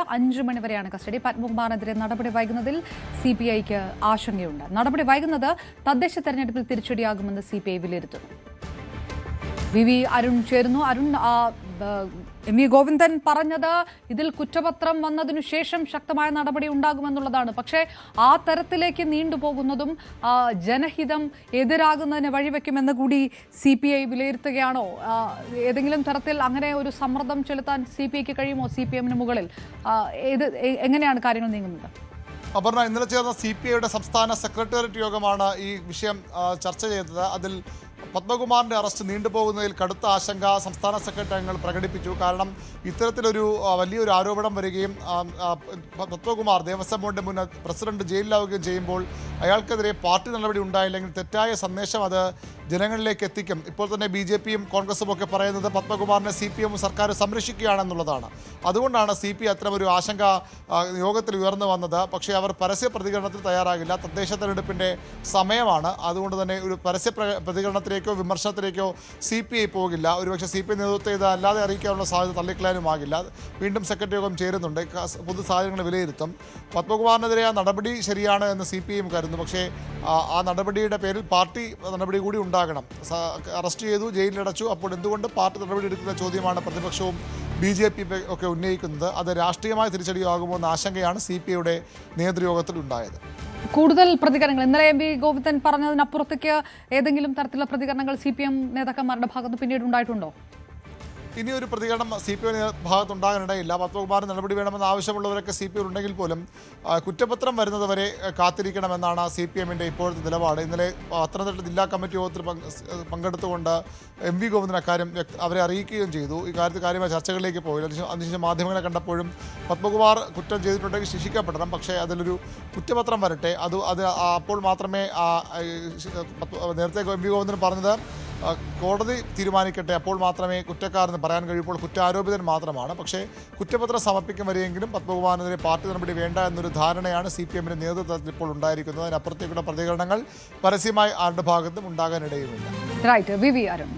5 മണി വരെയാണ് കസ്റ്റഡി. പത്മകുമാറിനെതിരെ നടപടി വൈകുന്നതിൽ CPIക്ക് ആശങ്കയുണ്ട്. നടപടി വൈകുന്നത് തദ്ദേശ തെരഞ്ഞെടുപ്പിൽ തിരിച്ചടിയാകുമെന്ന് CPI വിലയിരുത്തുന്നു. VV അരുൺ ചേരുന്നു. അരുൺ, MV ഗോവിന്ദൻ പറഞ്ഞത് ഇതിൽ കുറ്റപത്രം വന്നതിനു ശേഷം ശക്തമായ നടപടി ഉണ്ടാകുമെന്നുള്ളതാണ്. പക്ഷേ ആ തരത്തിലേക്ക് നീണ്ടുപോകുന്നതും ജനഹിതം എതിരാകുന്നതിന് വഴിവെക്കുമെന്ന് കൂടി CPI വിലയിരുത്തുകയാണോ? ഏതെങ്കിലും തരത്തിൽ അങ്ങനെ ഒരു സമ്മർദ്ദം ചെലുത്താൻ CPIക്ക് കഴിയുമോ? CPM-ന് മുകളിൽ എങ്ങനെയാണ് കാര്യങ്ങൾ നീങ്ങുന്നത്? അപർണ, ഇന്നലെ ചേർന്ന CPIയുടെ സംസ്ഥാന സെക്രട്ടേറിയറ്റ് യോഗമാണ് ഈ വിഷയം ചർച്ച ചെയ്തത്. അതിൽ പത്മകുമാറിൻ്റെ അറസ്റ്റ് നീണ്ടുപോകുന്നതിൽ കടുത്ത ആശങ്ക സംസ്ഥാന സെക്രട്ടറി അംഗങ്ങൾ പ്രകടിപ്പിച്ചു. കാരണം ഇത്തരത്തിലൊരു വലിയൊരു ആരോപണം വരികയും പത്മകുമാർ ദേവസ്വം ബോർഡിൻ്റെ മുൻ പ്രസിഡന്റ് ജയിലിലാവുകയും ചെയ്യുമ്പോൾ അയാൾക്കെതിരെ പാർട്ടി നടപടി ഉണ്ടായില്ലെങ്കിൽ തെറ്റായ സന്ദേശം അത് ജനങ്ങളിലേക്ക് എത്തിക്കും. ഇപ്പോൾ തന്നെ BJP-യും കോൺഗ്രസും ഒക്കെ പറയുന്നത് പത്മകുമാറിനെ CPM സർക്കാർ സംരക്ഷിക്കുകയാണെന്നുള്ളതാണ്. അതുകൊണ്ടാണ് CPI അത്തരമൊരു ആശങ്ക യോഗത്തിൽ ഉയർന്നു വന്നത്. പക്ഷേ അവർ പരസ്യ പ്രതികരണത്തിന് തയ്യാറാകില്ല. തദ്ദേശ തെരഞ്ഞെടുപ്പിൻ്റെ സമയമാണ്. അതുകൊണ്ട് തന്നെ ഒരു പരസ്യ പ്രതികരണത്തിലേക്കോ വിമർശനത്തിലേക്കോ CPI പോകില്ല. ഒരുപക്ഷെ CPI നേതൃത്വം ഇത് അല്ലാതെ അറിയിക്കാനുള്ള സാധ്യത തള്ളിക്കളയാനുമാകില്ല. വീണ്ടും സെക്രട്ടറി യോഗം ചേരുന്നുണ്ട്. പൊതു സാഹചര്യങ്ങൾ വിലയിരുത്തും. പത്മകുമാറിനെതിരെ ആ നടപടി ശരിയാണ് എന്ന് CPI കരുതുന്നു. പക്ഷേ ആ നടപടിയുടെ പേരിൽ പാർട്ടി നടപടി കൂടി ഉണ്ടാകണം. അറസ്റ്റ് ചെയ്തു, ജയിലിലടച്ചു. അപ്പോൾ എന്തുകൊണ്ട് പാർട്ടി നടപടി എടുക്കുന്ന ചോദ്യമാണ് പ്രതിപക്ഷവും BJP ഒക്കെ ഉന്നയിക്കുന്നത്. അത് രാഷ്ട്രീയമായ തിരിച്ചടിയാകുമോ എന്ന ആശങ്കയാണ് CPIയുടെ നേതൃയോഗത്തിൽ ഉണ്ടായത്. കൂടുതൽ പ്രതികരണങ്ങൾ ഇന്നലെ MV ഗോവിന്ദൻ പറഞ്ഞതിനപ്പുറത്തേക്ക് ഏതെങ്കിലും തരത്തിലുള്ള പ്രതികരണങ്ങൾ CPM നേതാക്കന്മാരുടെ ഭാഗത്ത് പിന്നീട് ഉണ്ടായിട്ടുണ്ടോ? ഇനിയൊരു പ്രതികരണം CPI ഭാഗത്തുണ്ടാകാനിടയില്ല. പത്മകുമാറിന് നടപടി വേണമെന്ന് ആവശ്യമുള്ളവരൊക്കെ CPI ഉണ്ടെങ്കിൽ പോലും കുറ്റപത്രം വരുന്നതുവരെ കാത്തിരിക്കണമെന്നാണ് CPM-ൻ്റെ ഇപ്പോഴത്തെ നിലപാട്. ഇന്നലെ പത്തനംതിട്ട ജില്ലാ കമ്മിറ്റി യോഗത്തിൽ പങ്കെടുത്തുകൊണ്ട് MV ഗോവിന്ദൻ അക്കാര്യം അവരെ അറിയിക്കുകയും ചെയ്തു. ഈ കാര്യത്തിൽ കാര്യമായ ചർച്ചകളിലേക്ക് പോയില്ല. അതിനുശേഷം മാധ്യമങ്ങളെ കണ്ടപ്പോഴും പത്മകുമാർ കുറ്റം ചെയ്തിട്ടുണ്ടെങ്കിൽ ശിക്ഷിക്കപ്പെടണം, പക്ഷേ അതിലൊരു കുറ്റപത്രം വരട്ടെ, അത് അപ്പോൾ മാത്രമേ നേരത്തെ MV ഗോവിന്ദൻ പറഞ്ഞത് കോടതി തീരുമാനിക്കട്ടെ, അപ്പോൾ മാത്രമേ കുറ്റക്കാരെന്ന് പറയാൻ കഴിയുമ്പോൾ കുറ്റാരോപിതൻ മാത്രമാണ്. പക്ഷേ കുറ്റപത്രം സമർപ്പിക്കും വരെയെങ്കിലും പത്മകുമാറിനെതിരെ പാർട്ടി നടപടി വേണ്ട എന്നൊരു ധാരണയാണ് CPM-ന്റെ നേതൃത്വത്തിൽ ഇപ്പോൾ ഉണ്ടായിരിക്കുന്നത്. അതിനപ്പുറത്തേക്കുള്ള പ്രതികരണങ്ങൾ പരസ്യമായി ആരുടെ ഭാഗത്തും ഉണ്ടാകാനിടയുമില്ല. Right, VV Arun.